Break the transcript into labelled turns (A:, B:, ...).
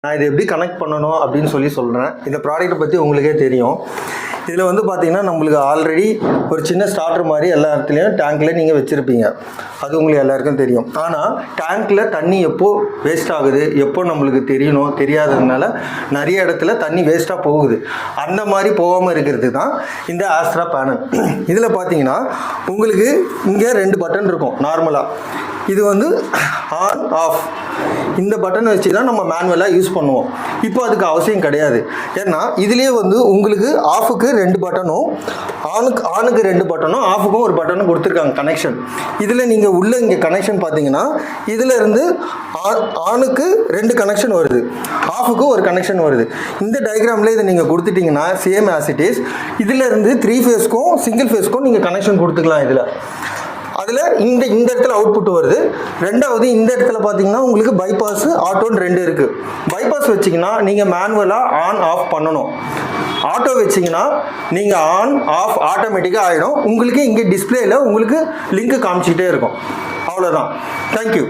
A: நான் இதை எப்படி கனெக்ட் பண்ணணும் அப்படின்னு சொல்கிறேன். இந்த ப்ராடக்ட்டை பற்றி உங்களுக்கே தெரியும். இதில் வந்து பார்த்தீங்கன்னா நம்மளுக்கு ஆல்ரெடி ஒரு சின்ன ஸ்டார்டர் மாதிரி எல்லா இடத்துலையும் டேங்க்கில் நீங்கள் வச்சுருப்பீங்க. அது உங்களுக்கு எல்லாருக்கும் தெரியும். ஆனால் டேங்க்கில் தண்ணி எப்போ வேஸ்ட் ஆகுது, எப்போ நம்மளுக்கு தெரியணும், தெரியாததுனால நிறைய இடத்துல தண்ணி வேஸ்ட்டாக போகுது. அந்த மாதிரி போகாமல் இருக்கிறது தான் இந்த ஆஸ்ட்ரா பேனல். இதில் பார்த்தீங்கன்னா உங்களுக்கு இங்கே 2 பட்டன் இருக்கும் நார்மலாக. இது வந்து ஆன் ஆஃப். இந்த பட்டன் வச்சு தான் நம்ம மேனுவலாக யூஸ் பண்ணுவோம். இப்போ அதுக்கு அவசியம் கிடையாது. ஏன்னா இதுலேயே வந்து உங்களுக்கு ஆஃபுக்கு 2 பட்டனும் ஆனுக்கு 2 பட்டனும் ஆஃபுக்கும் ஒரு பட்டனும் கொடுத்துருக்காங்க கனெக்ஷன். இதில் நீங்கள் உள்ள இங்கே கனெக்ஷன் பார்த்தீங்கன்னா இதில் இருந்து ஆனுக்கு 2 கனெக்ஷன் வருது, ஆஃபுக்கு ஒரு கனெக்ஷன் வருது. இந்த டயக்ராமில் இதை நீங்கள் கொடுத்துட்டிங்கன்னா சேம் ஆஸ் இட் இஸ். இதில் இருந்து 3 ஃபேஸ்க்கும் சிங்கிள் ஃபேஸ்க்கும் நீங்கள் கனெக்ஷன் கொடுத்துக்கலாம். இதில் அதில் இந்த இடத்துல அவுட்புட் வருது. ரெண்டாவது இந்த இடத்துல பார்த்தீங்கன்னா உங்களுக்கு பைபாஸ் ஆட்டோன்னு 2 இருக்குது. பைபாஸ் வச்சிங்கன்னா நீங்கள் மேனுவலாக ஆன் ஆஃப் பண்ணணும். ஆட்டோ வச்சிங்கன்னா நீங்கள் ஆன் ஆஃப் ஆட்டோமேட்டிக்காக ஆகிடும். உங்களுக்கு இங்கே டிஸ்பிளேயில் உங்களுக்கு லிங்க்கு காமிச்சிக்கிட்டே இருக்கும். அவ்வளோதான். தேங்க்யூ.